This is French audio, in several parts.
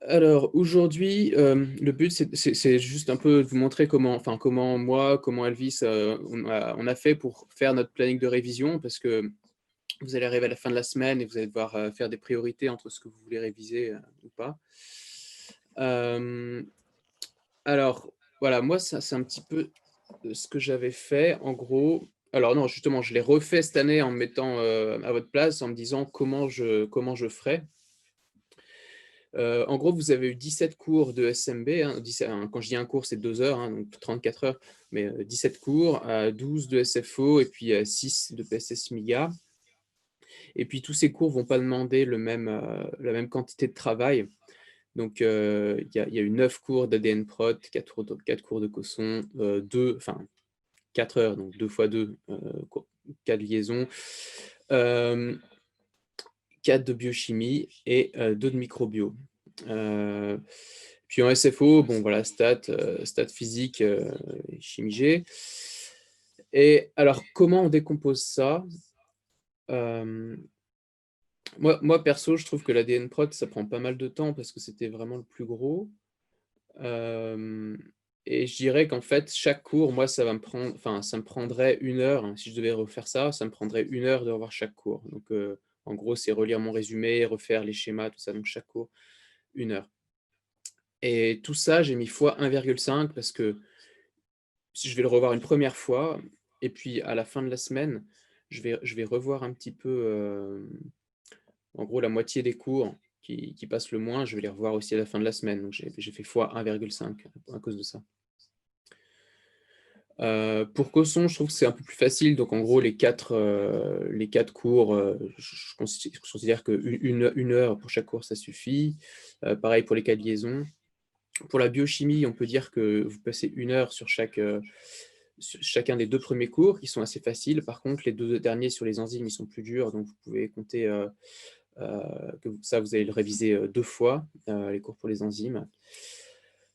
Alors aujourd'hui, le but c'est juste un peu de vous montrer comment moi, comment Elvis, on a fait pour faire notre planning de révision parce que vous allez arriver à la fin de la semaine et vous allez devoir, faire des priorités entre ce que vous voulez réviser, ou pas. Hem, alors voilà, moi ça c'est un petit peu, ce que j'avais fait en gros. Alors non, justement, je l'ai refait cette année en me mettant, à votre place, en me disant comment je ferais. En gros, vous avez eu 17 cours de SMB, hein, 17 quand je dis un cours, c'est 2 heures, hein, donc 34 heures, mais 17 cours, 12 de SFO et puis, 6 de PSS MIGA. Et puis tous ces cours vont pas demander la même quantité de travail. Donc, il y a eu 9 cours d'ADN prot, 4 cours de Cosson, 2 enfin 4 heures, donc 2 fois 2, cas de liaison, hem, 4 de biochimie et 2 de microbio. Heu, Puis en SFO, bon voilà, stats physique, et chimie G. Et alors comment on décompose ça? Hem, moi perso, je trouve que l'ADN prot, ça prend pas mal de temps parce que c'était vraiment le plus gros. Hem Et je dirais qu'en fait, chaque cours, moi, ça me prendrait 1 heure, hein, si je devais refaire ça, ça me prendrait 1 heure de revoir chaque cours. Donc, en gros, c'est relire mon résumé, refaire les schémas, tout ça, donc chaque cours, 1 heure. Et tout ça, j'ai mis fois 1,5 parce que si je vais le revoir une première fois et puis à la fin de la semaine, je vais revoir un petit peu, en gros, la moitié des cours qui passent le moins, je vais les revoir aussi à la fin de la semaine. Donc j'ai fait fois 1,5 à cause de ça. Pour Cosson, je trouve que c'est un peu plus facile. Donc en gros, les quatre cours, je considère qu'une heure pour chaque cours, ça suffit. Pareil pour les cas de liaison. Pour la biochimie, on peut dire que vous passez 1 heure sur chacun des 2 premiers cours qui sont assez faciles. Par contre, les 2 derniers sur les enzymes, ils sont plus durs, donc vous pouvez compter, que vous allez le réviser, 2 fois, les cours pour les enzymes.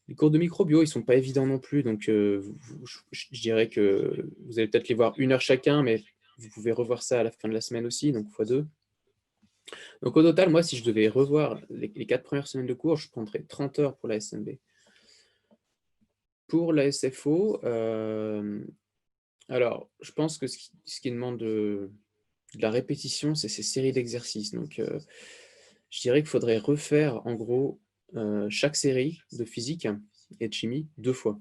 Les cours de microbio, ils sont pas évidents non plus, donc je dirais que vous allez peut-être les voir 1 heure chacun, mais vous pouvez revoir ça à la fin de la semaine aussi, donc fois 2. Donc au total, moi, si je devais revoir les 4 premières semaines de cours, je prendrais 30 heures pour la SMB. Pour la SFO, alors je pense que ce qui demande de la répétition, c'est ces séries d'exercices. Donc, je dirais qu'il faudrait refaire en gros, chaque série de physique et de chimie 2 fois.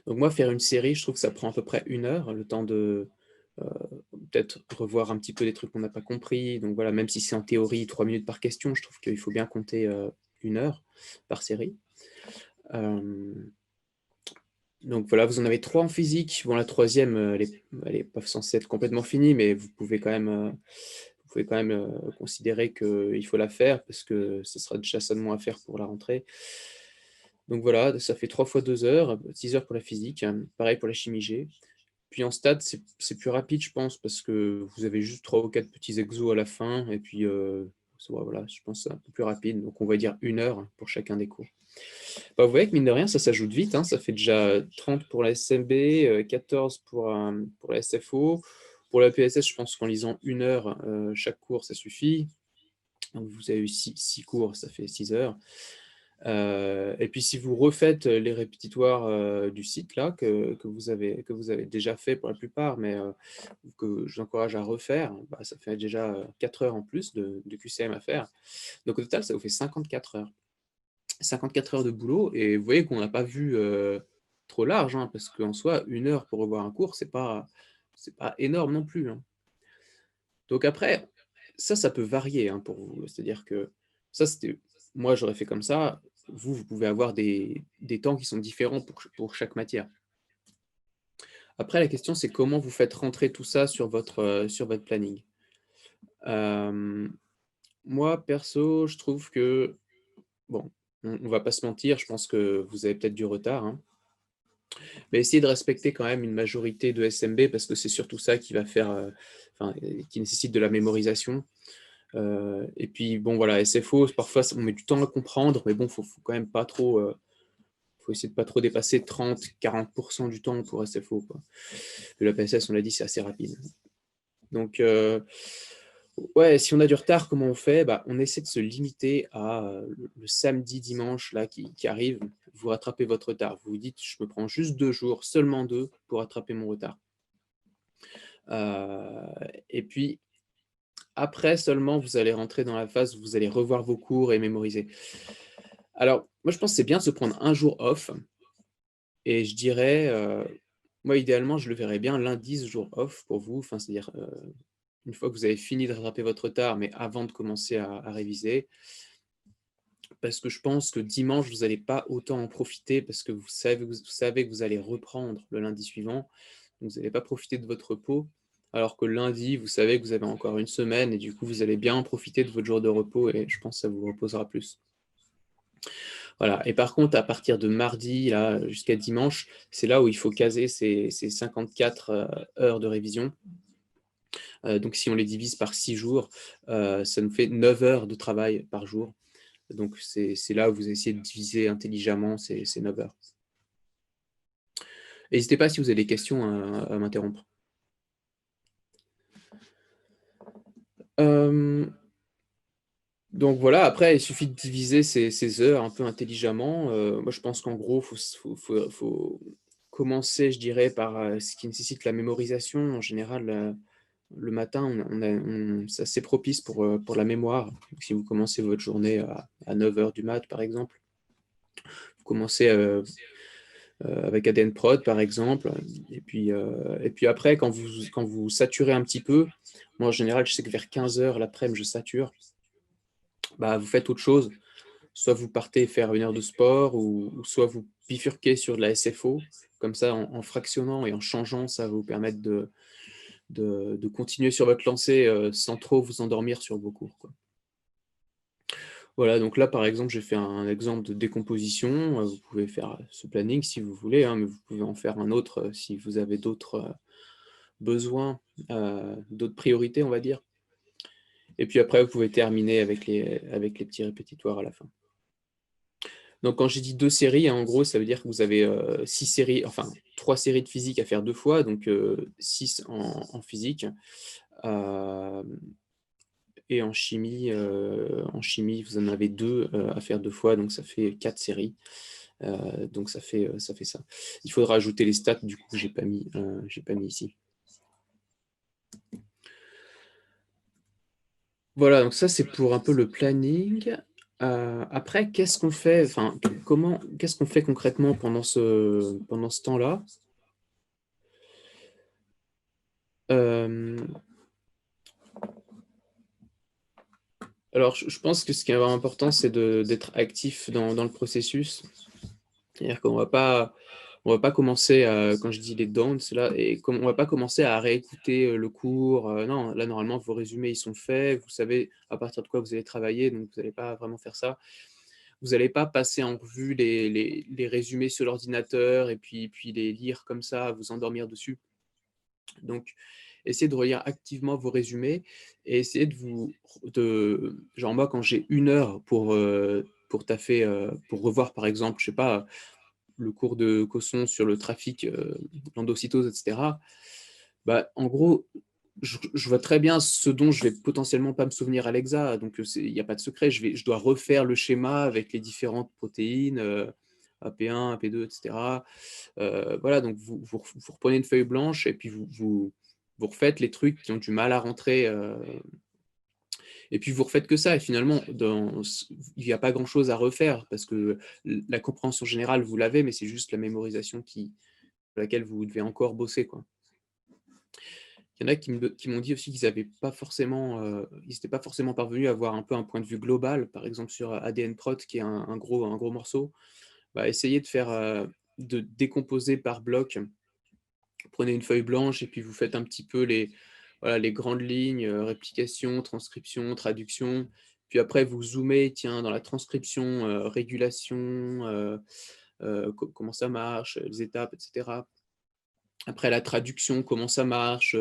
Donc moi, faire une série, je trouve que ça prend à peu près 1 heure, le temps de, heu, peut-être revoir un petit peu les trucs qu'on n'a pas compris. Donc voilà, même si c'est en théorie 3 minutes par question, je trouve qu'il faut bien compter, 1 heure par série. Hem, donc voilà, vous en avez 3 en physique. Bon, la troisième, elle est pas censée être complètement finie, mais vous pouvez quand même considérer qu'il faut la faire parce que ce sera déjà ça de moins à faire pour la rentrée. Donc voilà, ça fait 3 fois 2 heures, 6 heures pour la physique, pareil pour la chimie G. Puis en stats, c'est plus rapide, je pense, parce que vous avez juste 3 ou 4 petits exos à la fin et puis, voilà, je pense que c'est un peu plus rapide. Donc on va dire 1 heure pour chacun des cours. Bah, vous voyez que mine de rien, ça s'ajoute vite, hein. Ça fait déjà 30 pour la SMB, 14 pour la SFO. Pour la PSS, je pense qu'en lisant 1 heure, chaque cours, ça suffit. Donc vous avez eu 6 cours, ça fait 6 heures. Et puis si vous refaites, les répétitoires, du site là que vous avez déjà fait pour la plupart, mais que je vous encourage à refaire, bah, ça fait déjà, 4 heures en plus de QCM à faire. Donc au total, ça vous fait 54 heures. 54 heures de boulot et vous voyez qu'on n'a pas vu, trop large, hein, parce qu'en soi, 1 heure pour revoir un cours, c'est pas énorme non plus, hein. Donc après, ça peut varier, hein, pour vous. C'est-à-dire que ça, c'était moi, j'aurais fait comme ça. Vous pouvez avoir des temps qui sont différents pour chaque matière. Après, la question, c'est comment vous faites rentrer tout ça sur votre planning? Hem, Moi, perso, je trouve que bon, on va pas se mentir, je pense que vous avez peut-être du retard, hein. Mais essayez de respecter quand même une majorité de SMB parce que c'est surtout ça qui va faire, enfin, qui nécessite de la mémorisation. Et puis bon voilà, SFO, parfois on met du temps à comprendre, mais bon, faut quand même pas trop, faut essayer de pas trop dépasser 30-40 du temps pour SFO, quoi. Et la PSS, on l'a dit, c'est assez rapide. Donc, Ouais, si on a du retard, comment on fait? Bah, on essaie de se limiter à, le samedi, dimanche là qui arrive. Vous rattrapez votre retard. Vous vous dites: «Je me prends juste 2 jours, seulement 2 pour rattraper mon retard». Et puis après seulement, vous allez rentrer dans la phase où vous allez revoir vos cours et mémoriser. Alors, moi je pense que c'est bien de se prendre un jour off et je dirais, moi idéalement je le verrais bien lundi, ce jour off pour vous. Enfin, c'est-à-dire, une fois que vous avez fini de rattraper votre retard, mais avant de commencer à réviser. Parce que je pense que dimanche, vous allez pas autant en profiter parce que vous savez que vous allez reprendre le lundi suivant, donc vous allez pas profiter de votre repos. Alors que lundi, vous savez que vous avez encore une semaine et du coup, vous allez bien en profiter de votre jour de repos et je pense que ça vous reposera plus. Voilà, et par contre, à partir de mardi, là, jusqu'à dimanche, c'est là où il faut caser ces 54, heures de révision. Donc si on les divise par 6 jours, ça nous fait 9 heures de travail par jour. Donc c'est là où vous essayez de diviser intelligemment ces 9 heures. N'hésitez pas si vous avez des questions à m'interrompre. Hem, donc voilà, après il suffit de diviser ces heures un peu intelligemment. Moi je pense qu'en gros, faut commencer, je dirais, par, ce qui nécessite la mémorisation. En général, le matin, c'est assez propice pour la mémoire. Donc si vous commencez votre journée à 9 heures du mat, par exemple, vous commencez, avec ADN Prod par exemple, et puis après quand vous saturez un petit peu, moi en général je sais que vers 15 heures l'après-midi je sature, bah, vous faites autre chose. Soit vous partez faire 1 heure de sport ou soit vous bifurquez sur de la SFO. Comme ça en fractionnant et en changeant, ça va vous permettre de continuer sur votre lancée, sans trop vous endormir sur vos cours, quoi. Voilà, donc là, par exemple, j'ai fait un exemple de décomposition, vous pouvez faire, ce planning si vous voulez, hein, mais vous pouvez en faire un autre, si vous avez d'autres, besoins, d'autres priorités, on va dire. Et puis après, vous pouvez terminer avec les petits répétitoires à la fin. Donc quand j'ai dit 2 séries, en gros, ça veut dire que vous avez, 6 séries, enfin 3 séries de physique à faire 2 fois, donc 6 en physique. Hem Et en chimie, vous en avez 2 à faire 2 fois, donc ça fait 4 séries. Donc ça fait ça. Il faudra ajouter les stats, du coup, j'ai pas mis ici. Voilà, donc ça, c'est pour un peu le planning. Après, qu'est-ce qu'on fait? Enfin, qu'est-ce qu'on fait concrètement pendant ce temps-là? Hem, alors je pense que ce qui est vraiment important, c'est d'être actif dans le processus. C'est-à-dire qu'on va pas commencer, quand je dis les downs là, et on va pas commencer à réécouter, le cours, non, là normalement vos résumés ils sont faits, vous savez à partir de quoi vous allez travailler, donc vous allez pas vraiment faire ça. Vous allez pas passer en revue les résumés sur l'ordinateur et puis les lire comme ça, vous endormir dessus. Donc essayez de relire activement vos résumés et essayez genre moi quand j'ai 1 heure pour taffer, pour revoir par exemple, je sais pas, le cours de Cosson sur le trafic, l'endocytose et cetera, bah, en gros, je vois très bien ce dont je vais potentiellement pas me souvenir à l'exa, donc il y a pas de secret. Je dois refaire le schéma avec les différentes protéines, AP1, AP2 et cetera. Voilà, donc vous reprenez une feuille blanche et puis vous refaites les trucs qui ont du mal à rentrer, et puis vous refaites que ça et finalement il y a pas grand chose à refaire parce que la compréhension générale, vous l'avez, mais c'est juste la mémorisation sur laquelle vous devez encore bosser, quoi. Il y en a qui m'ont dit aussi qu'ils avaient pas forcément, ils étaient pas forcément parvenus à avoir un peu un point de vue global, par exemple sur ADN Prot qui est un gros morceau. Bah, essayez de décomposer par bloc. Prenez une feuille blanche et puis vous faites un petit peu voilà, les grandes lignes, réplication, transcription, traduction. Puis après vous zoomez, tiens, dans la transcription, régulation, comment ça marche, les étapes et cetera. Après la traduction, comment ça marche,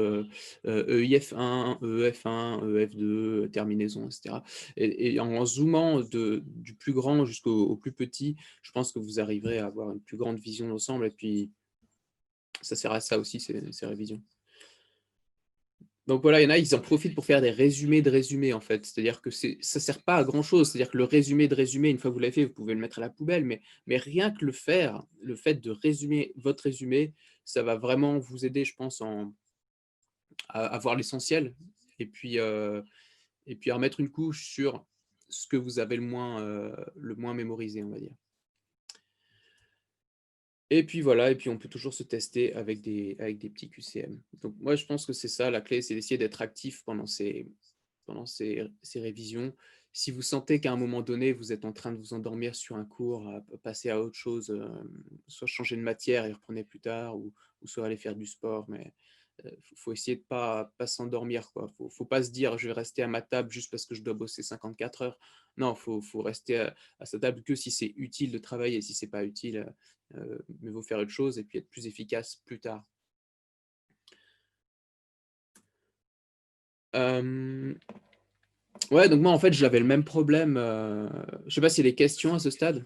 EIF1, EEF1, EF2, terminaison et cetera, et en zoomant du plus grand jusqu'au plus petit, je pense que vous arriverez à avoir une plus grande vision d'ensemble et puis ça sert à ça aussi ces révisions. Donc voilà, il y en a, ils en profitent pour faire des résumés de résumés, en fait. C'est-à-dire que ça ne sert pas à grand-chose. C'est-à-dire que le résumé de résumé, une fois que vous l'avez fait, vous pouvez le mettre à la poubelle, mais rien que le faire, le fait de résumer votre résumé, ça va vraiment vous aider, je pense, à voir l'essentiel et puis à remettre une couche sur ce que vous avez le moins mémorisé, on va dire. Et puis voilà, et puis on peut toujours se tester avec des petits QCM. Donc moi, je pense que c'est ça la clé, c'est d'essayer d'être actif pendant ces révisions. Si vous sentez qu'à un moment donné, vous êtes en train de vous endormir sur un cours, passer à autre chose, soit changer de matière et reprenez plus tard, ou soit aller faire du sport, mais faut essayer de pas s'endormir, quoi. Faut pas se dire: «Je vais rester à ma table juste parce que je dois bosser 54 heures». Non, faut rester à sa table que si c'est utile de travailler. Si c'est pas utile, mieux vaut faire autre chose et puis être plus efficace plus tard. Hem, ouais, donc moi, en fait, j'avais le même problème, je sais pas s'il y a des questions à ce stade?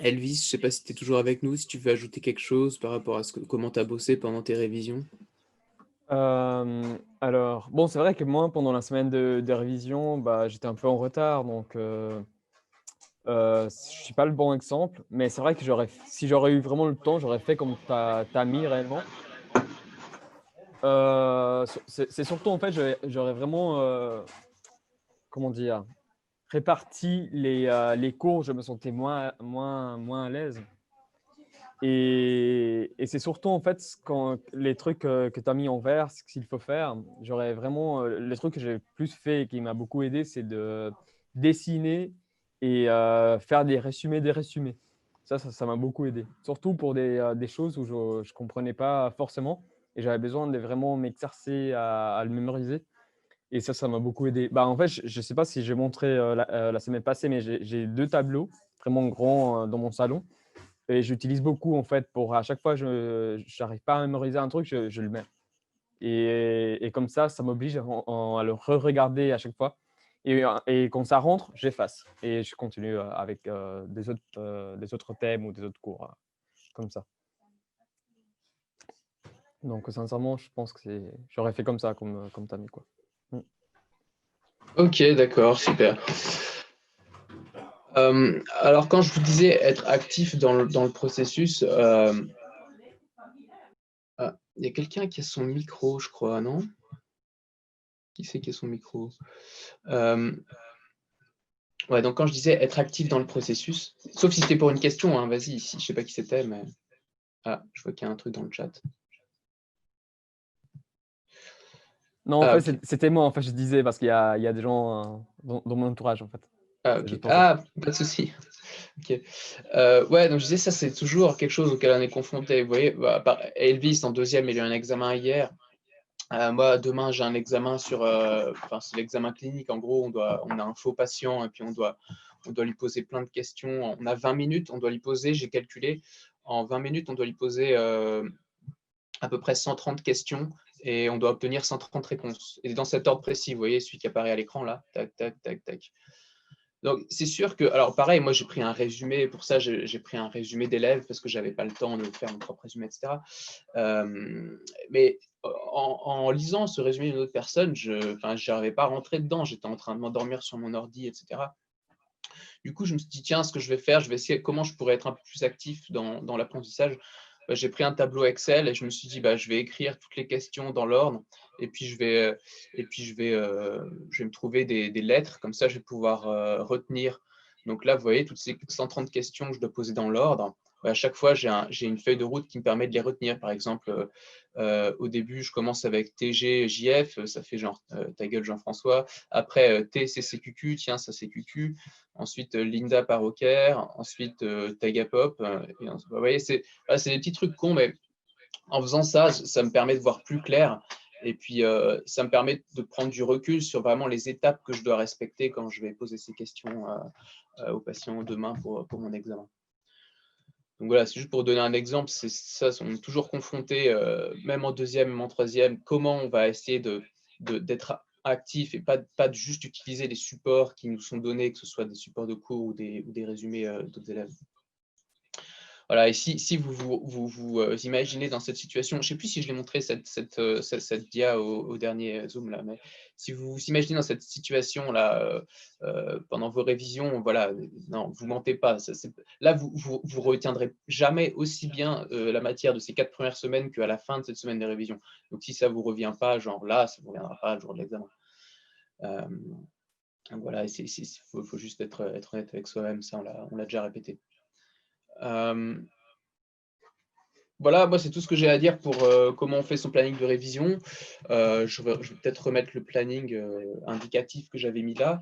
Elvis, je sais pas si tu es toujours avec nous, si tu veux ajouter quelque chose par rapport à comment tu as bossé pendant tes révisions? Alors, bon, c'est vrai que moi, pendant la semaine de révision, bah, j'étais un peu en retard, donc je suis pas le bon exemple, mais c'est vrai que si j'aurais eu vraiment le temps, j'aurais fait comme tu as mis réellement. C'est surtout, en fait, j'aurais vraiment, comment dire? Réparti les cours, je me sentais moins à l'aise. Et c'est surtout, en fait, quand les trucs, que tu as mis en vert, ce qu'il faut faire, j'aurais vraiment, le truc que j'ai le plus fait et qui m'a beaucoup aidé, c'est de dessiner et faire des résumés des résumés. Ça m'a beaucoup aidé. Surtout pour des choses où je comprenais pas forcément et j'avais besoin de vraiment m'exercer à le mémoriser et ça m'a beaucoup aidé. Bah, en fait, je sais pas si j'ai montré, la semaine passée, mais j'ai 2 tableaux vraiment grands, dans mon salon et j'utilise beaucoup, en fait, pour à chaque fois je j'arrive pas à mémoriser un truc, je le mets et comme ça m'oblige à le re-regarder à chaque fois et quand ça rentre, j'efface et je continue, avec, des autres thèmes ou des autres cours, comme ça. Donc sincèrement, je pense que j'aurais fait comme ça, comme tu as mis, quoi. Mmh. OK, d'accord, super. Alors quand je vous disais être actif dans le processus, il y a quelqu'un qui a son micro, je crois, non? Qui c'est qui a son micro? Hem, ouais, donc quand je disais être actif dans le processus, sauf si c'était pour une question, hein, vas-y, si je sais pas qui c'était, mais je vois qu'il y a un truc dans le chat. Non, en Ah fait, OK. c'était moi, en fait, je disais parce qu'il y a des gens, dans mon entourage, en fait. Ah C'est OK. juste pour ça. Ah, pas de souci. OK. Ouais, donc je disais ça, c'est toujours quelque chose auquel on est confronté. Vous voyez, bah, Elvis en deuxième, il a eu un examen hier. Moi, demain, j'ai un examen enfin, c'est l'examen clinique. En gros, on a un faux patient et puis on doit lui poser plein de questions. On a 20 minutes, on doit lui poser, j'ai calculé, en 20 minutes, on doit lui poser à peu près 130 questions et on doit obtenir 130 réponses. Et dans cet ordre précis, vous voyez, celui qui apparaît à l'écran là, tac, tac, tac, tac. Donc, c'est sûr que, alors pareil, moi j'ai pris un résumé, pour ça j'ai pris un résumé d'élèves parce que j'avais pas le temps de faire mon propre résumé, etc. Mais en lisant ce résumé d'une autre personne, enfin, j'arrivais pas à rentrer dedans, j'étais en train de m'endormir sur mon ordi, etc. Du coup, je me suis dit, tiens, ce que je vais faire, je vais essayer comment je pourrais être un peu plus actif dans l'apprentissage. Bah, j'ai pris un tableau Excel et je me suis dit, bah, je vais écrire toutes les questions dans l'ordre et puis je vais me trouver des lettres, comme ça je vais pouvoir retenir. Donc là, vous voyez, toutes ces 130 questions que je dois poser dans l'ordre, bah, à chaque fois, j'ai une feuille de route qui me permet de les retenir. Par exemple, au début, je commence avec TGJF, ça fait genre ta gueule Jean-François. Après, TCCQQ, tiens, ça c'est QQ. Ensuite, Linda Paroker, ensuite Tagapop. Vous voyez, c'est des petits trucs cons, mais en faisant ça, ça me permet de voir plus clair. Et puis, ça me permet de prendre du recul sur vraiment les étapes que je dois respecter quand je vais poser ces questions aux patients demain pour mon examen. Donc voilà, c'est juste pour donner un exemple, c'est ça, on est toujours confronté, même en deuxième, même en troisième, comment on va essayer d'être actif et pas de juste utiliser les supports qui nous sont donnés, que ce soit des supports de cours ou des résumés d'autres élèves. Voilà, et si vous imaginez dans cette situation, je ne sais plus si je l'ai montré cette dia au dernier Zoom là, mais si vous vous imaginez dans cette situation-là, pendant vos révisions, voilà, non, vous mentez pas. Là, vous retiendrez jamais aussi bien la matière de ces 4 premières semaines qu'à la fin de cette semaine de révision. Donc si ça vous revient pas, genre là, ça vous reviendra pas le jour de l'examen. Donc voilà, il faut juste être honnête avec soi-même, ça on l'a déjà répété. Voilà, moi, c'est tout ce que j'ai à dire pour comment on fait son planning de révision. Je vais peut-être remettre le planning indicatif que j'avais mis là.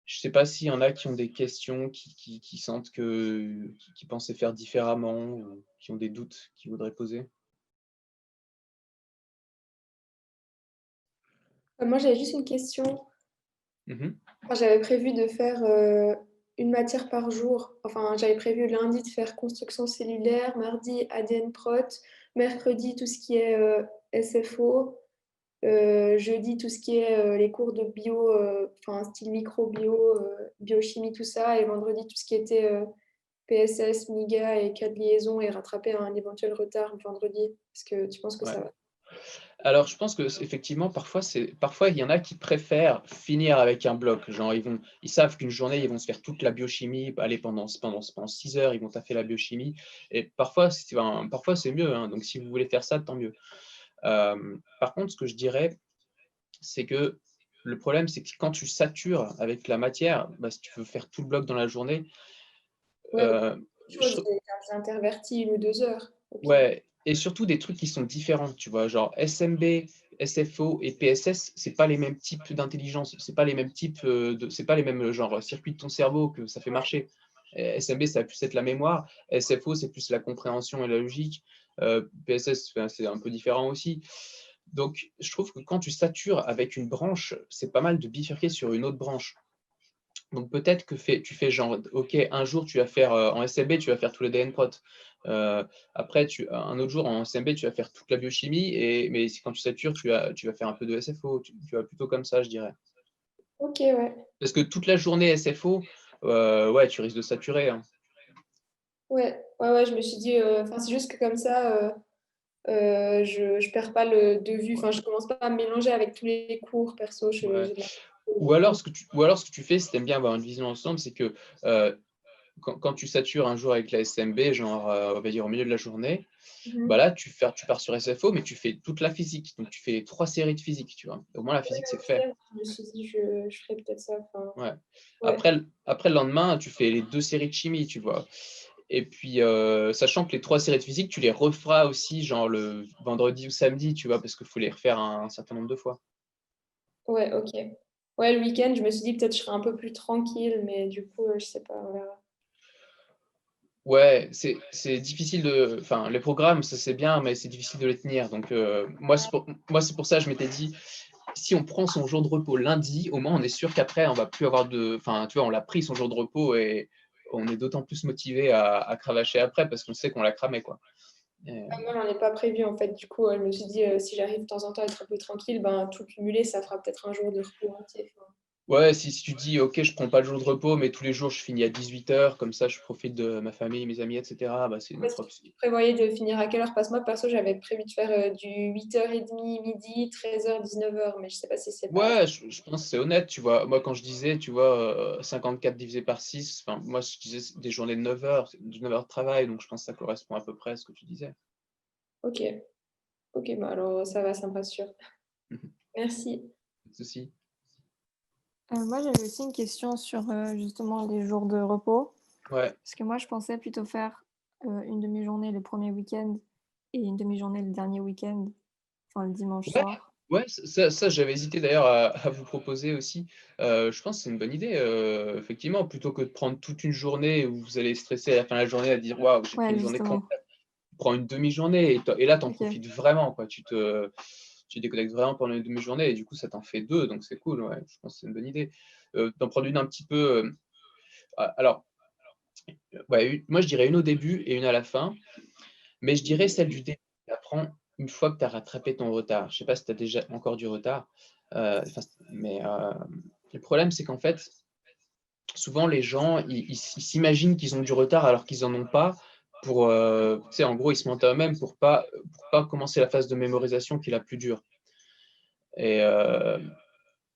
Je ne sais pas s'il y en a qui ont des questions, qui sentent qui pensaient faire différemment, ou qui ont des doutes qu'ils voudraient poser. Moi, j'avais juste une question. Mhm. Enfin, j'avais prévu de faire une matière par jour. Enfin, j'avais prévu lundi de faire construction cellulaire, mardi ADN prot, mercredi tout ce qui est SFO, jeudi tout ce qui est les cours de bio, enfin style microbio, biochimie, tout ça, et vendredi tout ce qui était PSS, MIGA et cas de liaison et rattraper un éventuel retard vendredi. Est-ce que tu penses que Ouais. ça va? Alors, je pense que effectivement, parfois, il y en a qui préfèrent finir avec un bloc. Genre, ils savent qu'une journée, ils vont se faire toute la biochimie, aller pendant 6 heures, ils vont taffer la biochimie. Et parfois, c'est mieux, hein. Donc, si vous voulez faire ça, tant mieux. Par contre, ce que je dirais, c'est que le problème, c'est que quand tu satures avec la matière, bah, si tu veux faire tout le bloc dans la journée, Ouais, euh, chose, j'ai interverti 1 ou 2 heures. Au pire. ouais, et surtout des trucs qui sont différents, tu vois, genre SMB, SFO et PSS, c'est pas les mêmes types d'intelligence, c'est pas les mêmes types c'est pas les mêmes genre circuits de ton cerveau que ça fait marcher. SMB, ça va plus être la mémoire, SFO, c'est plus la compréhension et la logique, PSS, enfin, c'est un peu différent aussi. Donc, je trouve que quand tu satures avec une branche, c'est pas mal de bifurquer sur une autre branche. Donc peut-être que tu fais genre, ok, un jour tu vas faire en SMB, tu vas faire tout le DN prot. Après, un autre jour en SMB, tu vas faire toute la biochimie, mais quand tu satures, tu vas faire un peu de SFO. Tu vas plutôt comme ça, je dirais. Ok, ouais. Parce que toute la journée SFO, ouais, tu risques de saturer, hein. Ouais, ouais, ouais, je me suis dit, enfin, c'est juste que comme ça, je perds pas de vue. Enfin, je commence pas à me mélanger avec tous les cours perso. Ouais. J'ai de la- Ou alors, ce que tu fais, si tu aimes bien avoir une vision ensemble, c'est que euh, quand tu satures un jour avec la SMB, genre, on va dire au milieu de la journée, bah Mhm. là, tu pars sur SFO, mais tu fais toute la physique. Donc, tu fais 3 séries de physique, tu vois. Au moins, la physique, c'est fait. Ok, je me suis dit, je ferais peut-être ça. Enfin, Ouais. ouais. Après, le lendemain, tu fais les 2 séries de chimie, tu vois. Et puis, sachant que les 3 séries de physique, tu les referas aussi, genre le vendredi ou samedi, tu vois, parce qu'il faut les refaire un certain nombre de fois. Ouais, ok. Ouais, le week-end, je me suis dit peut-être je serais un peu plus tranquille, mais du coup, je sais pas, on verra. Ouais, c'est difficile de. Enfin, les programmes, ça c'est bien, mais c'est difficile de les tenir. Donc, moi, c'est pour ça que je m'étais dit, si on prend son jour de repos lundi, au moins on est sûr qu'après, on va plus avoir de. Enfin, tu vois, on l'a pris son jour de repos et on est d'autant plus motivé à cravacher après parce qu'on sait qu'on l'a cramé, quoi. Et, Moi, j'en ai pas prévu en fait. Du coup, je me suis dit, si j'arrive de temps en temps à être un peu tranquille, ben, tout cumulé, ça fera peut-être un jour de repos entier. Enfin, ouais, si tu dis, ok, je prends pas le jour de repos, mais tous les jours je finis à 18 h, comme ça je profite de ma famille, mes amis, etc. Bah, c'est une autre est-ce que option. tu prévoyais de finir à quelle heure? Parce que moi, perso, j'avais prévu de faire du 8h30, midi, 13h, 19h, mais je sais pas si c'est pas. Ouais, je pense que c'est honnête, tu vois. Moi, quand je disais, tu vois, 54 divisé par 6, enfin, moi, je disais des journées de 9 heures, 9 heures de travail, donc je pense que ça correspond à peu près à ce que tu disais. Ok, ok, bah alors ça va, ça me rassure. Mhm. Merci. Pas de souci. Moi, j'avais aussi une question sur justement les jours de repos. Ouais, Parce que moi, je pensais plutôt faire une demi-journée le premier week-end et une demi-journée le dernier week-end, enfin le dimanche ouais, soir. ouais, ça, j'avais hésité d'ailleurs à vous proposer aussi. Je pense que c'est une bonne idée, effectivement, plutôt que de prendre toute une journée où vous allez stresser à la fin de la journée à dire, waouh, j'ai pris Ouais, une journée justement. complète. Prends une demi-journée et là, tu en Ok. profites vraiment, quoi. Tu déconnectes vraiment pendant une demi-journée et du coup, ça t'en fait deux, donc c'est cool, ouais. Je pense que c'est une bonne idée. D'en prendre une un petit peu. Alors, ouais, moi, je dirais une au début et une à la fin, mais je dirais celle du début, tu la prends une fois que tu as rattrapé ton retard. Je sais pas si tu as déjà encore du retard, mais le problème, c'est qu'en fait, souvent, les gens, ils s'imaginent qu'ils ont du retard alors qu'ils n'en ont pas tu sais, en gros, ils se mentent à eux-mêmes pour pas commencer la phase de mémorisation qui est la plus dure. Et, euh,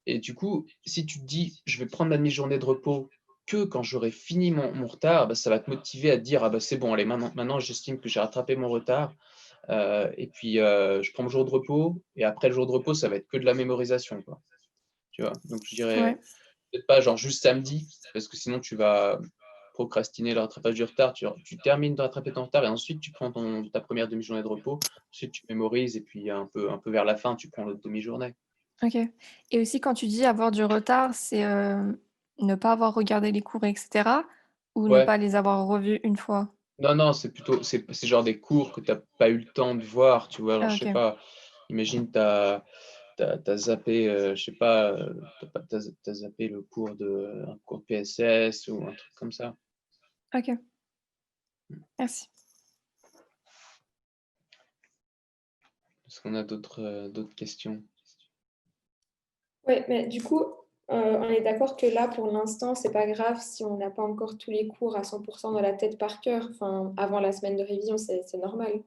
et du coup, si tu te dis, je vais prendre ma demi-journée de repos que quand j'aurai fini mon retard, bah, ça va te motiver à te dire, ah bah c'est bon, allez, maintenant j'estime que j'ai rattrapé mon retard. Et puis, je prends mon jour de repos. Et après le jour de repos, ça va être que de la mémorisation, quoi. Tu vois? Donc, je dirais Ouais. peut-être pas genre juste samedi, parce que sinon tu vas procrastiner le rattrapage du retard. Tu termines de rattraper ton retard et ensuite tu prends ta première demi-journée de repos. Ensuite, tu mémorises et puis un peu vers la fin, tu prends l'autre demi-journée. Ok. Et aussi, quand tu dis avoir du retard, c'est ne pas avoir regardé les cours, etc. Ou ne Ouais. pas les avoir revus une fois. Non, non, c'est genre des cours que tu n'as pas eu le temps de voir, tu vois. Alors, Ah, je sais ok. pas, imagine, t'as zappé, je sais pas, t'as zappé un cours de PSS ou un truc comme ça. Ok. Merci. Est-ce qu'on a d'autres questions? Ouais, mais du coup, on est d'accord que là, pour l'instant, c'est pas grave si on n'a pas encore tous les cours à 100% dans la tête par cœur. Enfin, avant la semaine de révision, c'est normal.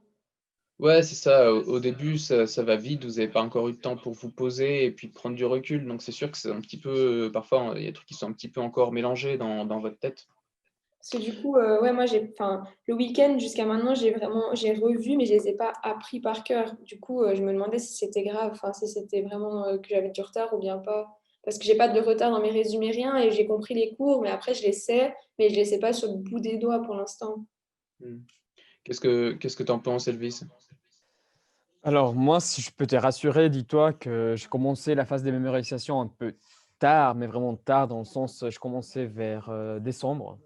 Ouais, c'est ça. Au début, ça va vite. Vous n'avez pas encore eu le temps pour vous poser et puis prendre du recul. Donc, c'est sûr que c'est un petit peu. Parfois, il y a des trucs qui sont un petit peu encore mélangés dans votre tête. Parce que du coup, ouais, moi, enfin, le week-end, jusqu'à maintenant, j'ai revu, mais je les ai pas appris par cœur. Du coup, je me demandais si c'était grave, enfin, si c'était vraiment que j'avais du retard ou bien pas. Parce que j'ai pas de retard dans mes résumés, rien, et j'ai compris les cours, mais après, je les sais, mais je les sais pas sur le bout des doigts pour l'instant. Hmm. Qu'est-ce que tu en penses, Elvis? Alors moi, si je peux te rassurer, dis-toi que j'ai commencé la phase de mémorisation un peu tard, mais vraiment tard dans le sens, je commençais vers décembre.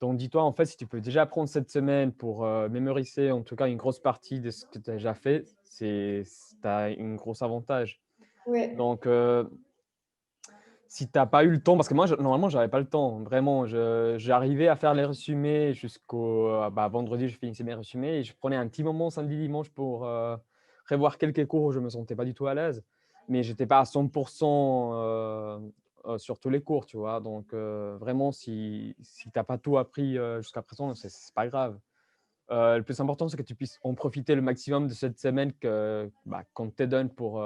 Donc dis-toi, en fait, si tu peux déjà prendre cette semaine pour mémoriser en tout cas une grosse partie de ce que tu as déjà fait, tu as un gros avantage. Ouais. Donc si tu n'as pas eu le temps, parce que moi, normalement, je n'avais pas le temps. Vraiment, j'arrivais à faire les résumés jusqu'au vendredi, je finissais mes résumés et je prenais un petit moment samedi, dimanche pour revoir quelques cours où je ne me sentais pas du tout à l'aise. Mais je n'étais pas à 100% sur tous les cours, tu vois. Donc, vraiment, si tu n'as pas tout appris jusqu'à présent, ce n'est pas grave. Le plus important, c'est que tu puisses en profiter le maximum de cette semaine qu'on te donne pour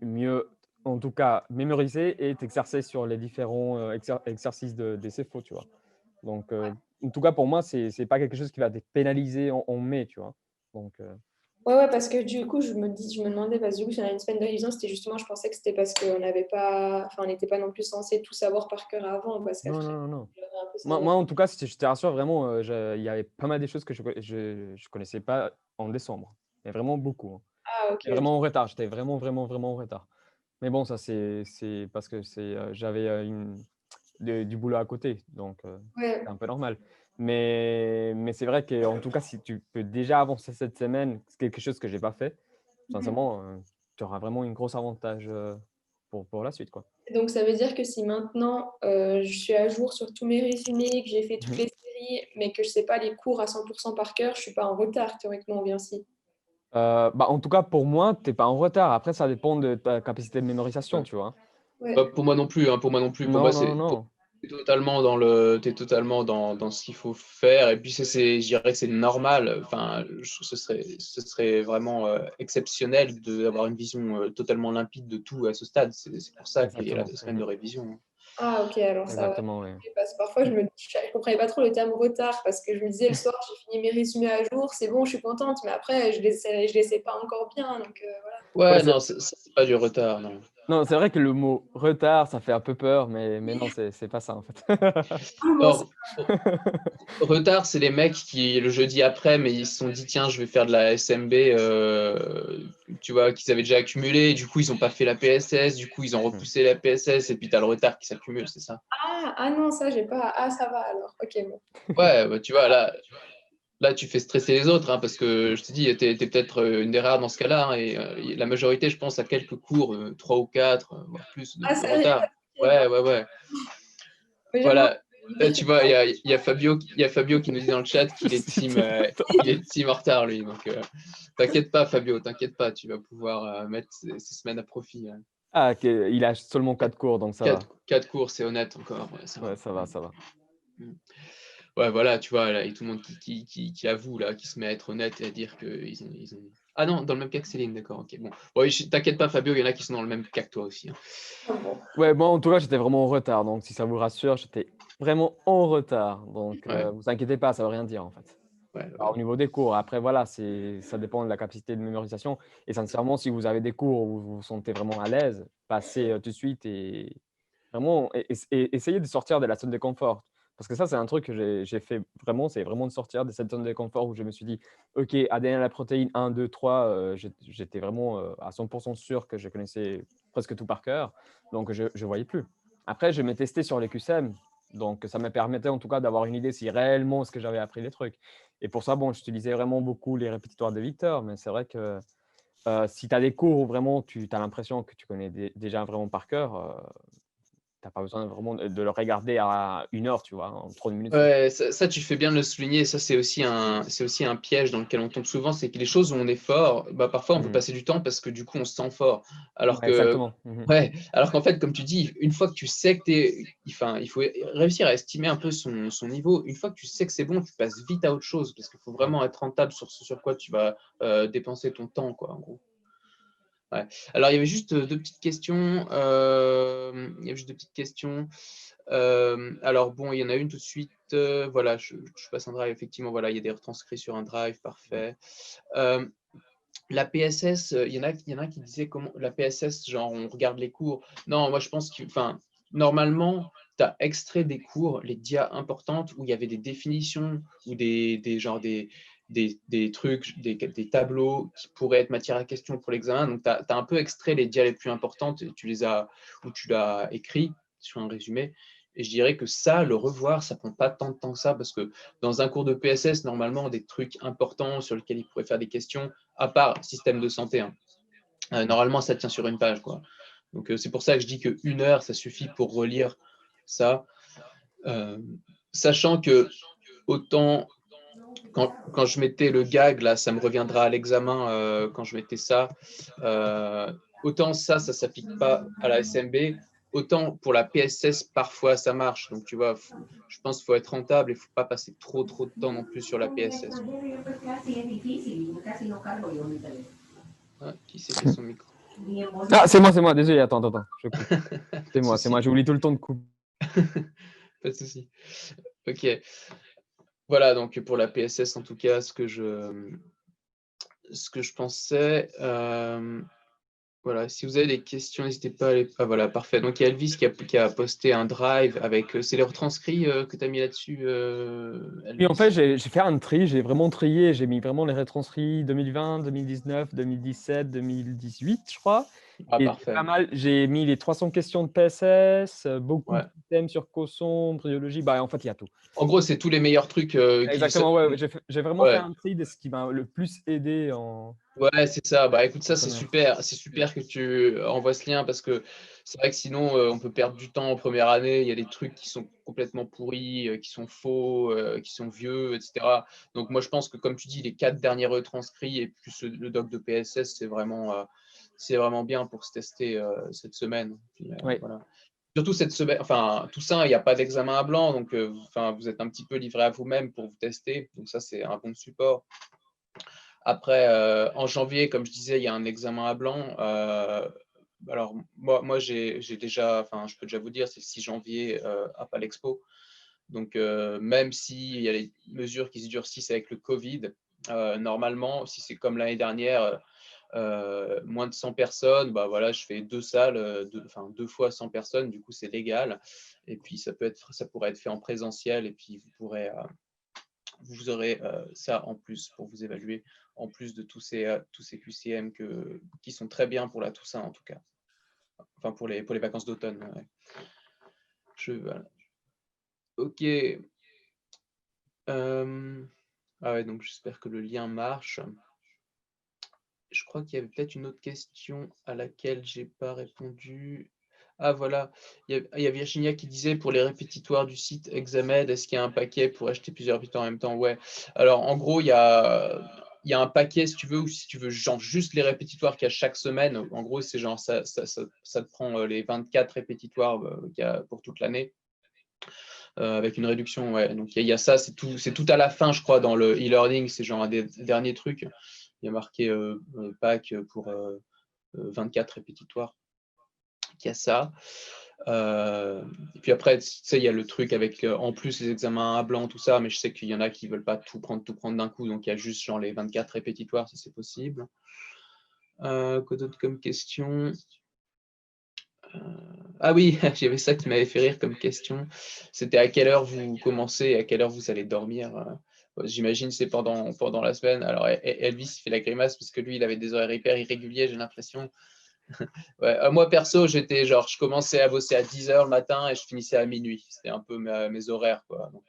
mieux, en tout cas, mémoriser et t'exercer sur les différents exercices des CFO, tu vois. Donc, en tout cas, pour moi, c'est pas quelque chose qui va te pénaliser en mai, tu vois. Donc, Ouais, ouais, parce que du coup, je me demandais, parce que du coup, si on a une semaine de révision, c'était justement, je pensais que c'était parce qu'on n'avait pas, enfin, on n'était pas non plus censé tout savoir par cœur avant, parce non, qu'après, non, non, non. j'aurais un peu ça. Moi, en tout cas, je te rassure, vraiment, il y avait pas mal de choses que je connaissais pas en décembre. Mais vraiment beaucoup, hein. Ah, ok, Et ok. vraiment en retard. J'étais vraiment, vraiment, vraiment en retard. Mais bon, ça, c'est parce que j'avais du boulot à côté. Donc, Ouais. c'est un peu normal. Mais c'est vrai qu'en tout cas, si tu peux déjà avancer cette semaine, c'est quelque chose que je n'ai pas fait, Mhm. sincèrement, tu auras vraiment un gros avantage pour la suite, quoi. Donc, ça veut dire que si maintenant je suis à jour sur tous mes résumés, que j'ai fait toutes Mhm. les séries, mais que je sais pas les cours à 100% par cœur, je suis pas en retard, théoriquement, ou bien si. En tout cas, pour moi, tu n'es pas en retard. Après, ça dépend de ta capacité de mémorisation, Ouais. tu vois. Ouais. Pas pour moi non plus, hein, pour moi non plus. Pour moi, Non, non, non. t'es totalement dans ce qu'il faut faire. Et puis, je dirais que c'est normal. Enfin, ce serait vraiment exceptionnel d'avoir une vision totalement limpide de tout à ce stade. C'est pour ça qu'il y a la Exactement. semaine de révision, hein. Ah, ok, alors ça va. Exactement, oui. Parce que parfois, je comprenais pas trop le terme retard, parce que je me disais le soir, j'ai fini mes résumés à jour, c'est bon, je suis contente, mais après, je les sais pas encore bien, donc voilà. Ouais, Ouais, non, c'est pas du retard, non. non, c'est vrai que le mot retard, ça fait un peu peur, mais non, c'est pas ça en fait. Comment ça? Or, retard, c'est les mecs qui, le jeudi après, mais ils se sont dit, tiens, je vais faire de la SMB, tu vois, qu'ils avaient déjà accumulé. Et du coup, ils n'ont pas fait la PSS. Du coup, ils ont repoussé la PSS. Et puis, tu as le retard qui s'accumule, c'est ça? Ah non, ça, j'ai pas. Ah, ça va alors. Ok, bon. Ouais, bah, tu vois, là, tu fais stresser les autres, hein, parce que je te dis, tu es peut-être une des rares dans ce cas-là, hein, et la majorité, je pense, a quelques cours, 3 ou 4, voire plus Ah, de sérieux? retard. Ok, Ouais, bon. ouais, ouais. Mais j'aimerais Voilà. Là, dire que tu vois, il y a Fabio qui nous dit dans le chat qu'il est team, Super. il est team en retard, lui. Donc, t'inquiète pas, Fabio, t'inquiète pas. Tu vas pouvoir mettre ces semaines à profit, hein. Ah, ok, il a seulement 4 cours, donc ça va. Quatre cours, c'est honnête encore. Ouais, ça va. Ouais, ça va, ça va. Mm. Ouais, voilà, tu vois, là, et tout le monde qui avoue, là, qui se met à être honnête et à dire qu'ils ont... Ah non, dans le même cas que Céline, d'accord, ok, bon. Ouais, t'inquiète pas, Fabio, il y en a qui sont dans le même cas que toi aussi, hein. Ah bon. Ouais, moi, en tout cas, j'étais vraiment en retard. Donc, si ça vous rassure, j'étais vraiment en retard. Donc, Ouais, vous inquiétez pas, ça veut rien dire, en fait. ouais, Alors, ouais. au niveau des cours, après, voilà, ça dépend de la capacité de mémorisation. Et sincèrement, si vous avez des cours où vous vous sentez vraiment à l'aise, passez tout de suite et vraiment, essayez de sortir de la zone de confort. Parce que ça, c'est un truc que j'ai fait vraiment, c'est vraiment de sortir de cette zone de confort où je me suis dit, OK, ADN à la protéine 1, 2, 3, j'étais vraiment à 100% sûr que je connaissais presque tout par cœur. Donc, je ne voyais plus. Après, je me testais sur les QCM. Donc, ça me permettait en tout cas d'avoir une idée si réellement ce que j'avais appris les trucs. Et pour ça, bon, j'utilisais vraiment beaucoup les répétitoires de Victor. Mais c'est vrai que si tu as des cours où vraiment tu as l'impression que tu connais déjà vraiment par cœur, tu as pas besoin vraiment de le regarder à 1 heure, tu vois, en 30 minutes. Ouais, ça, tu fais bien de le souligner. Ça, c'est aussi un piège dans lequel on tombe souvent. C'est que les choses où on est fort, bah, parfois, on peut Mmh. passer du temps parce que du coup, on se sent fort. Alors Ouais, que, exactement. Mmh. ouais, alors qu'en fait, comme tu dis, une fois que tu sais que enfin, il faut réussir à estimer un peu son niveau. Une fois que tu sais que c'est bon, tu passes vite à autre chose parce qu'il faut vraiment être rentable sur ce sur quoi tu vas dépenser ton temps, quoi, en gros. Ouais. Alors, il y avait juste deux petites questions. Il y avait juste deux petites questions. Alors, bon, il y en a une tout de suite. Voilà, je passe un drive. Effectivement, voilà, il y a des retranscrits sur un drive. Parfait. Euh, la PSS, il y en a qui disaient comment la PSS, genre, on regarde les cours. Non, moi, je pense que, enfin, normalement, tu as extrait des cours, les dias importantes, où il y avait des définitions ou des trucs, des tableaux qui pourraient être matière à question pour l'examen. Donc, tu as un peu extrait les dias les plus importantes et ou tu l'as écrit sur un résumé. Et je dirais que ça, le revoir, ça prend pas tant de temps que ça, parce que dans un cours de PSS, normalement, des trucs importants sur lesquels il pourrait faire des questions, à part système de santé, hein. Normalement, ça tient sur une page, quoi. Donc, c'est pour ça que je dis que 1 heure, ça suffit pour relire ça. Sachant que autant quand je mettais le gag, là, ça me reviendra à l'examen quand je mettais ça. Autant ça ne s'applique pas à la SMB, autant pour la PSS, parfois ça marche. Donc, tu vois, je pense qu'il faut être rentable et il ne faut pas passer trop de temps non plus sur la PSS. Ah, qui c'est qui a son micro? Ah, c'est moi. Désolé, attends. Je coupe. C'est moi. J'oublie tout le temps de couper. Pas de souci. Ok. Voilà, donc pour la PSS, en tout cas, ce que je pensais. Voilà, si vous avez des questions, n'hésitez pas à les. Ah, voilà, parfait. Donc, il y a Elvis qui a posté un drive avec. C'est les retranscrits que tu as mis là-dessus, Oui, en fait, Elvis? j'ai fait un tri, j'ai vraiment trié, j'ai mis vraiment les retranscrits 2020, 2019, 2017, 2018, je crois. Ah, Et pas parfait. mal, j'ai mis les 300 questions de PSS, beaucoup Ouais. de thèmes sur COSOM, embryologie, bah, en fait, il y a tout. En gros, c'est tous les meilleurs trucs qui. Exactement, ouais, j'ai vraiment fait Ouais. un tri de ce qui m'a le plus aidé en Ouais, c'est ça. Bah écoute, ça c'est première. super. C'est super que tu envoies ce lien parce que c'est vrai que sinon on peut perdre du temps en première année. Il y a des trucs qui sont complètement pourris, qui sont faux, qui sont vieux, etc. Donc moi je pense que comme tu dis, les 4 derniers retranscrits et plus le doc de PSS, c'est vraiment bien pour se tester cette semaine. Puis, Oui. voilà. Surtout cette semaine, enfin tout ça, il n'y a pas d'examen à blanc, donc enfin vous êtes un petit peu livré à vous-même pour vous tester. Donc ça c'est un bon support. Après, en janvier, comme je disais, il y a un examen à blanc. Alors, moi j'ai déjà, enfin, je peux déjà vous dire, c'est le 6 janvier à Palexpo. Donc, même s'il y a les mesures qui se durcissent avec le Covid, normalement, si c'est comme l'année dernière, moins de 100 personnes, bah voilà, je fais 2 salles, enfin 2 fois 100 personnes, du coup, c'est légal. Et puis, ça pourrait être fait en présentiel, et puis vous aurez ça en plus pour vous évaluer, en plus de tous ces QCM qui sont très bien pour la Toussaint en tout cas. Enfin pour les vacances d'automne. Ouais. Voilà. Ok. Ah ouais, donc j'espère que le lien marche. Je crois qu'il y avait peut-être une autre question à laquelle j'ai pas répondu. Ah voilà, il y a Virginia qui disait pour les répétitoires du site Examed, est-ce qu'il y a un paquet pour acheter plusieurs répétitoires en même temps? Ouais. Alors en gros, il y a un paquet si tu veux, ou si tu veux genre juste les répétitoires qu'il y a chaque semaine. En gros, c'est genre ça te prend les 24 répétitoires qu'il y a pour toute l'année. avec une réduction. Ouais. Donc, il y a ça, c'est tout à la fin, je crois, dans le e-learning. C'est genre un des derniers trucs. Il y a marqué pack pour 24 répétitoires. Il y a ça. Et puis après, tu sais, il y a le truc avec en plus les examens à blanc, tout ça, mais je sais qu'il y en a qui ne veulent pas tout prendre d'un coup, donc il y a juste genre les 24 répétitoires, ça c'est possible. Quoi d'autre comme question? Ah oui, j'avais ça qui m'avait fait rire comme question. C'était à quelle heure vous commencez et à quelle heure vous allez dormir? J'imagine c'est pendant la semaine. Alors Elvis il fait la grimace parce que lui il avait des horaires hyper irréguliers, j'ai l'impression. Ouais, moi perso, je commençais à bosser à 10h le matin et je finissais à minuit. C'était un peu mes horaires, quoi. Donc,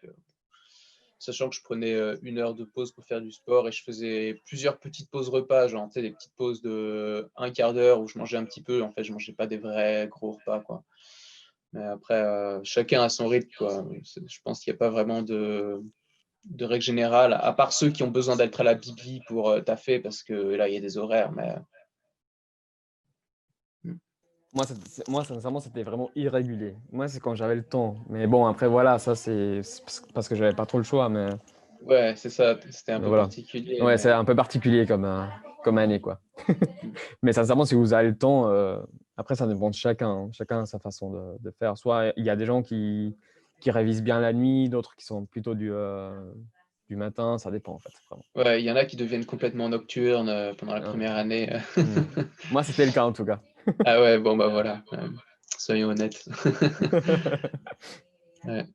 sachant que je prenais 1 heure de pause pour faire du sport et je faisais plusieurs petites pauses repas, genre des petites pauses de un quart d'heure où je mangeais un petit peu. En fait, je mangeais pas des vrais gros repas, quoi. Mais après, chacun a son rythme, quoi. Je pense qu'il n'y a pas vraiment de règle générale, à part ceux qui ont besoin d'être à la bibli pour taffer, parce que là, il y a des horaires, mais Moi, sincèrement, c'était vraiment irrégulier. Moi, c'est quand j'avais le temps. Mais bon, après, voilà, ça, c'est parce que j'avais pas trop le choix. Mais ouais, c'est ça, c'était un peu voilà. particulier. Ouais, Mais c'est un peu particulier comme année, quoi. Mais sincèrement, si vous avez le temps, après, ça dépend de chacun. Hein. Chacun a sa façon de faire. Soit il y a des gens qui révisent bien la nuit, d'autres qui sont plutôt du matin. Ça dépend, en fait. Vraiment. ouais, il y en a qui deviennent complètement nocturnes pendant la Ah. première année. Moi, c'était le cas, en tout cas. Ah ouais, bon, bah voilà, soyons honnêtes. Ouais.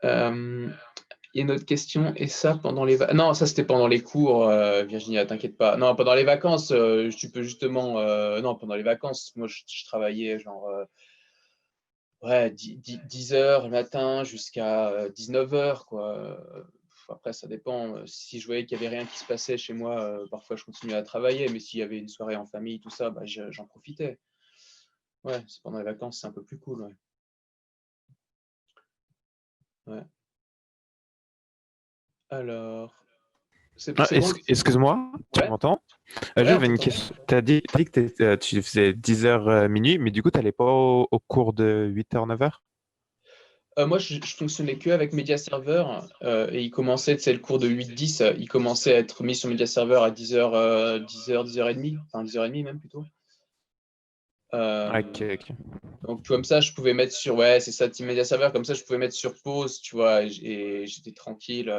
Il y a une autre question, et ça pendant les vacances? Non, ça c'était pendant les cours, Virginia, t'inquiète pas. Non, pendant les vacances, tu peux justement. Non, pendant les vacances, moi je travaillais genre ouais, 10 heures le matin jusqu'à 19 heures, quoi. Après, ça dépend. Si je voyais qu'il n'y avait rien qui se passait chez moi, parfois je continuais à travailler, mais s'il y avait une soirée en famille, tout ça, bah, j'en profitais. Ouais, c'est pendant les vacances, c'est un peu plus cool. Ouais. Ouais. Alors, c'est bon? Excuse-moi, tu Ouais, m'entends? ouais, on J'avais une t'entend bien. question. Tu as dit que tu faisais 10h minuit, mais du coup, tu n'allais pas au cours de 8h, 9h? Moi, je fonctionnais que avec Media Server et il commençait, c'est le cours de 8-10, il commençait à être mis sur Media Server à 10h, 10h, 10h30, enfin 10h30 même plutôt. Ok, Euh, ok. donc comme ça, je pouvais mettre sur, ouais, c'est ça, Team Media Server, comme ça, je pouvais mettre sur pause, tu vois, et j'étais tranquille.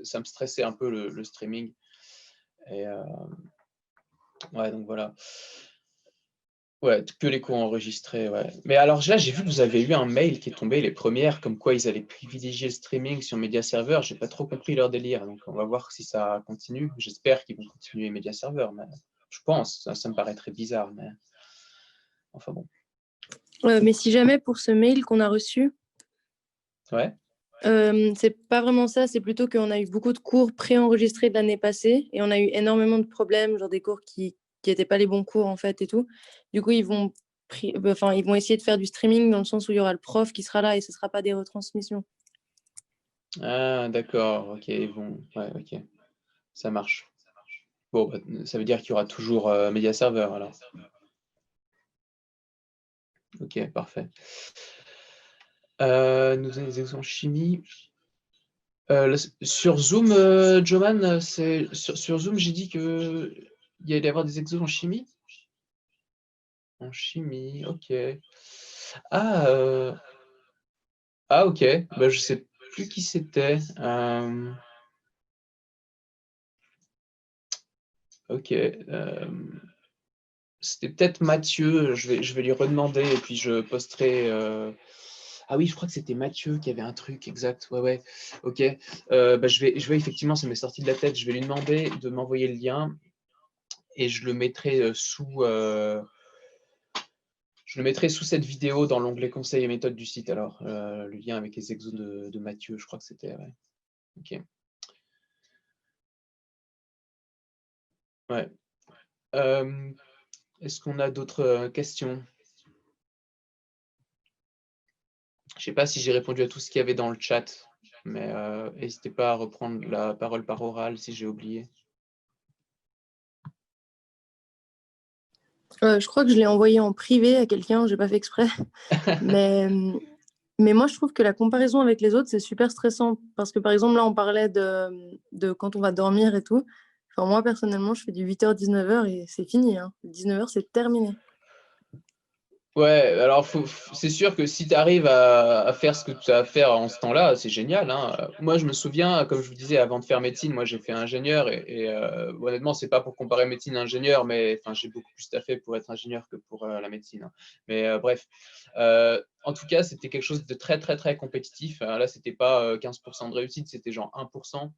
Ça me stressait un peu le streaming. Et ouais, donc voilà. Ouais, que les cours enregistrés, ouais. Mais alors là, j'ai vu que vous avez eu un mail qui est tombé, les premières, comme quoi ils allaient privilégier le streaming sur Media Server. J'ai pas trop compris leur délire, donc on va voir si ça continue. J'espère qu'ils vont continuer Media Server, mais je pense, ça me paraît très bizarre, mais enfin bon. Mais si jamais pour ce mail qu'on a reçu, Ouais. c'est pas vraiment ça, c'est plutôt qu'on a eu beaucoup de cours préenregistrés de l'année passée et on a eu énormément de problèmes, genre des cours qui n'étaient pas les bons cours en fait et tout. Du coup, ils vont essayer de faire du streaming dans le sens où il y aura le prof qui sera là et ce ne sera pas des retransmissions. Ah, d'accord, ok, bon, ouais, ok, ça marche. Bon, bah, ça veut dire qu'il y aura toujours Media Server alors. Ok, parfait. Nous avons des exemples en chimie. Sur Zoom, Joman, sur Zoom, j'ai dit qu'il y allait y avoir des exos en chimie. En chimie, ok. Ah, ok. Bah, je sais plus qui c'était. Ok. C'était peut-être Mathieu. Je vais lui redemander et puis je posterai. Ah oui, je crois que c'était Mathieu qui avait un truc exact. Ouais, ouais. Ok. Bah, je vais effectivement, ça m'est sorti de la tête. Je vais lui demander de m'envoyer le lien et je le mettrai sous cette vidéo dans l'onglet conseils et méthodes du site. Alors, le lien avec les exos de Mathieu, je crois que c'était. Ouais. Ok. Ouais. Est-ce qu'on a d'autres questions? Je ne sais pas si j'ai répondu à tout ce qu'il y avait dans le chat, mais n'hésitez pas à reprendre la parole par oral si j'ai oublié. Je crois que je l'ai envoyé en privé à quelqu'un, j'ai pas fait exprès. Mais Mais moi, je trouve que la comparaison avec les autres, c'est super stressant. Parce que, par exemple, là, on parlait de quand on va dormir et tout. Enfin, moi, personnellement, je fais du 8h, 19h et c'est fini. 19h, c'est terminé. Ouais, alors c'est sûr que si tu arrives à faire ce que tu as à faire en ce temps-là, c'est génial, hein. Moi, je me souviens, comme je vous disais, avant de faire médecine, moi j'ai fait ingénieur et honnêtement, c'est pas pour comparer médecine et ingénieur, mais enfin, j'ai beaucoup plus taffé pour être ingénieur que pour la médecine, hein. Mais bref, en tout cas, c'était quelque chose de très, très, très compétitif. Là, c'était pas 15% de réussite, c'était genre 1%.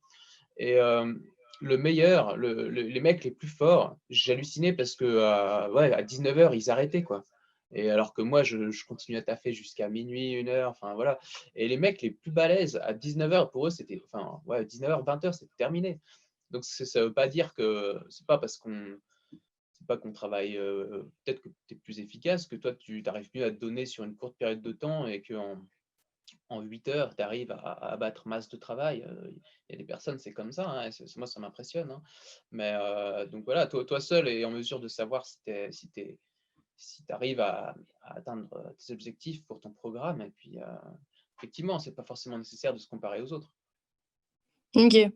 Et le meilleur, les mecs les plus forts, j'hallucinais parce que ouais, à 19h, ils arrêtaient, quoi. Et alors que moi, je continuais à taffer jusqu'à minuit, 1h, enfin voilà. Et les mecs les plus balèzes, à 19h, pour eux, c'était, enfin, ouais, 19h, 20h, c'était terminé. Donc ça veut pas dire que, c'est pas qu'on travaille, peut-être que tu es plus efficace, que toi, tu arrives mieux à te donner sur une courte période de temps et en 8 heures, tu arrives à abattre masse de travail. Il y a des personnes, c'est comme ça, hein, moi, ça m'impressionne, hein. Mais donc voilà, toi seul est en mesure de savoir si tu arrives à atteindre tes objectifs pour ton programme. Et puis, effectivement, c'est pas forcément nécessaire de se comparer aux autres. Ok. Il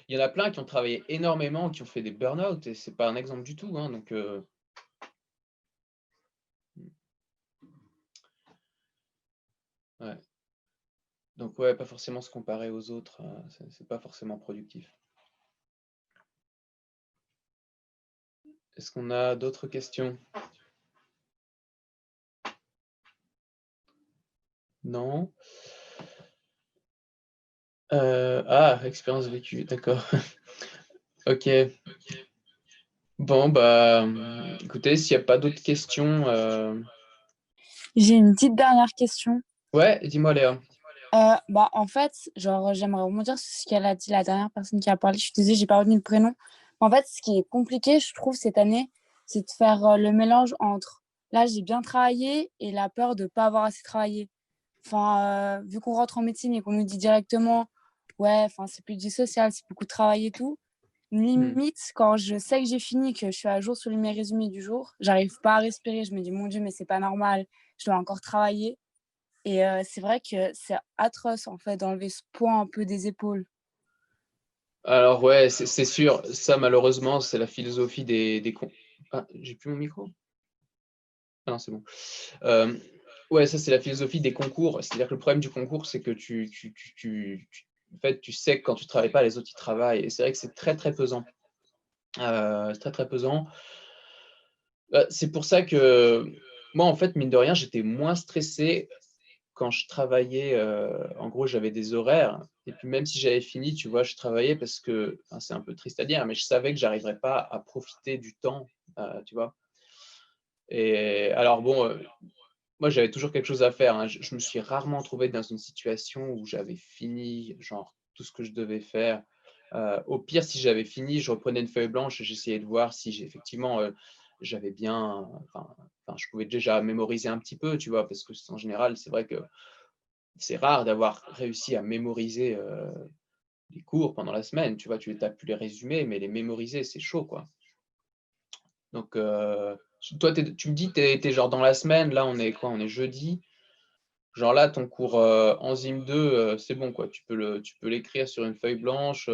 y en a plein qui ont travaillé énormément, qui ont fait des burn-out, et c'est pas un exemple du tout, hein, donc ouais. Donc ouais, pas forcément se comparer aux autres, c'est pas forcément productif. Est-ce qu'on a d'autres questions? Non? Expérience vécue, d'accord. Ok. Bon, bah, écoutez, s'il n'y a pas d'autres questions, J'ai une petite dernière question. ouais, dis-moi Léa. En fait, genre, j'aimerais rebondir sur ce qu'elle a dit, la dernière personne qui a parlé. Je suis désolée, j'ai pas retenu le prénom. En fait, ce qui est compliqué, je trouve, cette année, c'est de faire le mélange entre là, j'ai bien travaillé et la peur de pas avoir assez travaillé. Enfin, vu qu'on rentre en médecine et qu'on nous dit directement, ouais, enfin, c'est plus du social, c'est beaucoup de travail et tout. Limite, quand je sais que j'ai fini, que je suis à jour sur mes résumés du jour, j'arrive pas à respirer. Je me dis, mon Dieu, mais c'est pas normal, je dois encore travailler. Et c'est vrai que c'est atroce, en fait, d'enlever ce poids un peu des épaules. Alors ouais, c'est sûr, ça malheureusement, c'est la philosophie des cons. Ah, j'ai plus mon micro? Ah non, c'est bon. Ouais, ça c'est la philosophie des concours. C'est-à-dire que le problème du concours, c'est que en fait, tu sais que quand tu travailles pas, les autres ils travaillent. Et c'est vrai que c'est très très pesant. C'est très très pesant. C'est pour ça que moi, en fait, mine de rien, j'étais moins stressé quand je travaillais. En gros, j'avais des horaires. Et puis même si j'avais fini, tu vois, je travaillais parce que, enfin, c'est un peu triste à dire, mais je savais que j'arriverais pas à profiter du temps, tu vois. Et alors bon, moi, j'avais toujours quelque chose à faire, hein. Je me suis rarement trouvé dans une situation où j'avais fini, genre, tout ce que je devais faire. Au pire, si j'avais fini, je reprenais une feuille blanche et j'essayais de voir si effectivement, j'avais bien, je pouvais déjà mémoriser un petit peu, tu vois, parce que en général, c'est vrai que c'est rare d'avoir réussi à mémoriser les cours pendant la semaine, tu vois, tu as pu les résumer, mais les mémoriser, c'est chaud, quoi. Donc, toi, tu me dis, tu es genre dans la semaine, là, on est quoi? On est jeudi. Genre là, ton cours enzyme 2, c'est bon, quoi. Tu peux l'écrire sur une feuille blanche,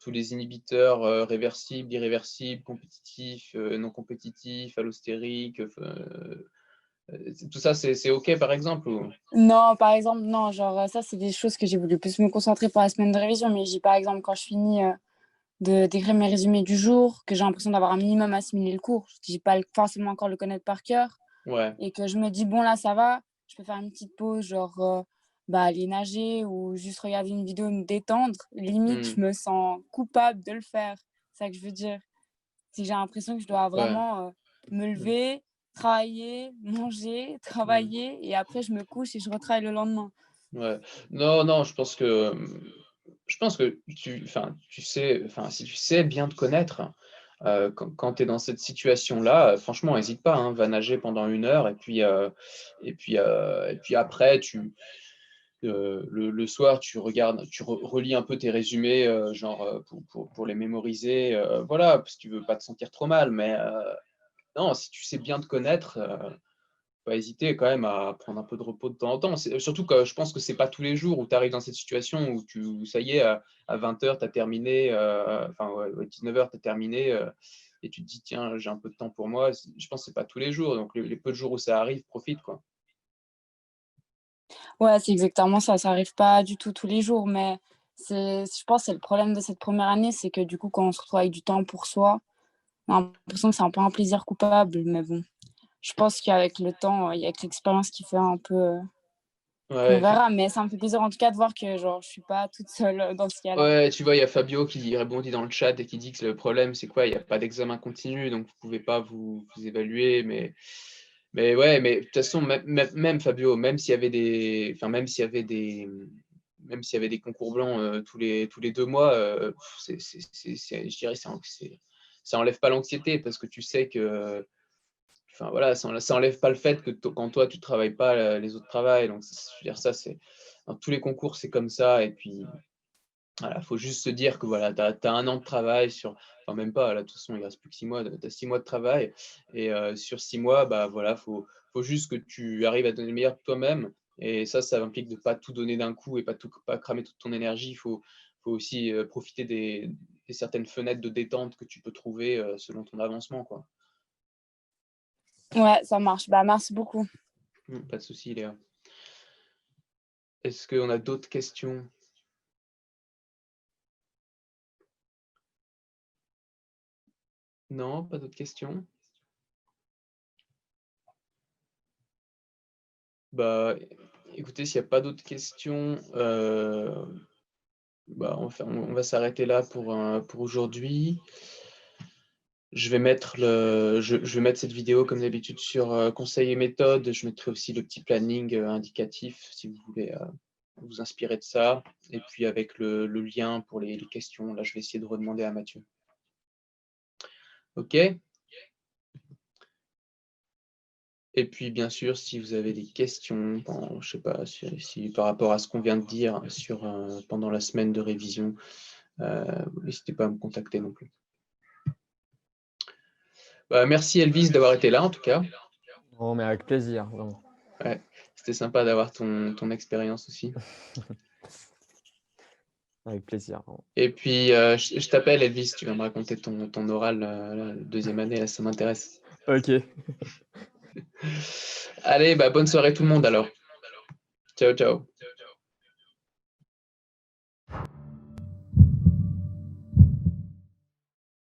tous les inhibiteurs réversibles, irréversibles, compétitifs, non compétitifs, allostériques, tout ça, c'est OK, par exemple Non, par exemple, non, genre, ça, c'est des choses que j'ai voulu plus me concentrer pour la semaine de révision. Mais j'ai, par exemple, quand je finis d'écrire mes résumés du jour, que j'ai l'impression d'avoir un minimum assimilé le cours, je dis pas forcément encore le connaître par cœur, Ouais. et que je me dis, bon, là, ça va, je peux faire une petite pause, genre, aller nager ou juste regarder une vidéo, me détendre. Limite, je me sens coupable de le faire. C'est ça que je veux dire. Si j'ai l'impression que je dois Ouais. vraiment me lever, travailler, manger, travailler, et après, je me couche et je retravaille le lendemain. Ouais. Non, je pense que tu sais, si tu sais bien te connaître, quand tu es dans cette situation-là, franchement, n'hésite pas, hein, va nager pendant 1 heure et puis après, le soir, tu regardes, tu relis un peu tes résumés, genre pour les mémoriser, voilà, parce que tu veux pas te sentir trop mal. Mais non, si tu sais bien te connaître, pas hésiter quand même à prendre un peu de repos de temps en temps. Surtout que je pense que c'est pas tous les jours où tu arrives dans cette situation où ça y est, à 20h, tu as terminé, enfin, 19h, tu as terminé, et tu te dis, tiens, j'ai un peu de temps pour moi. Je pense que c'est pas tous les jours. Donc, les peu de jours où ça arrive, profite, quoi. Ouais, c'est exactement ça. Ça arrive pas du tout tous les jours, mais je pense que c'est le problème de cette première année, c'est que du coup, quand on se retrouve avec du temps pour soi, on a l'impression que c'est un peu un plaisir coupable, mais bon. Je pense qu'avec le temps, il y a que l'expérience qui fait un peu. On Ouais, verra, mais ça me fait plaisir en tout cas de voir que genre, je suis pas toute seule dans ce cas-là. ouais, tu vois, il y a Fabio qui répondit dans le chat et qui dit que le problème, c'est quoi? Il n'y a pas d'examen continu, donc vous ne pouvez pas vous évaluer. Mais ouais, mais de toute façon, même Fabio, même s'il y avait des, enfin, même s'il y avait des concours blancs tous les 2 mois, je dirais, ça enlève pas l'anxiété parce que tu sais que, enfin voilà, ça enlève pas le fait que quand toi tu travailles pas, les autres travaillent. Donc, je veux dire, ça, c'est dans tous les concours, c'est comme ça. Et puis, voilà, faut juste se dire que voilà, tu as 1 an de travail enfin même pas, là, de toute façon, il reste plus que 6 mois, tu as 6 mois de travail et sur 6 mois, bah, voilà, faut juste que tu arrives à donner le meilleur de toi-même et ça implique de pas tout donner d'un coup et pas cramer toute ton énergie. Faut aussi, profiter des certaines fenêtres de détente que tu peux trouver, selon ton avancement, quoi. Ouais, ça marche. Bah, merci beaucoup. Pas de souci, Léa. Est-ce qu'on a d'autres questions? Non, pas d'autres questions? Bah, écoutez, s'il n'y a pas d'autres questions, bah, on va s'arrêter là pour aujourd'hui. Je vais mettre cette vidéo comme d'habitude sur conseils et méthodes. Je mettrai aussi le petit planning indicatif si vous voulez vous inspirer de ça. Et puis avec le lien pour les questions, là je vais essayer de redemander à Mathieu. OK? Et puis bien sûr, si vous avez des questions, je sais pas, si par rapport à ce qu'on vient de dire pendant la semaine de révision, n'hésitez pas à me contacter non plus. Bah, merci Elvis d'avoir été là en tout cas. Non, mais avec plaisir, vraiment. Ouais, c'était sympa d'avoir ton expérience aussi. Avec plaisir, vraiment. Et puis, je t'appelle Elvis, tu vas me raconter ton oral la deuxième année, là, ça m'intéresse. Ok. Allez, bah, bonne soirée tout le monde alors. Ciao, ciao.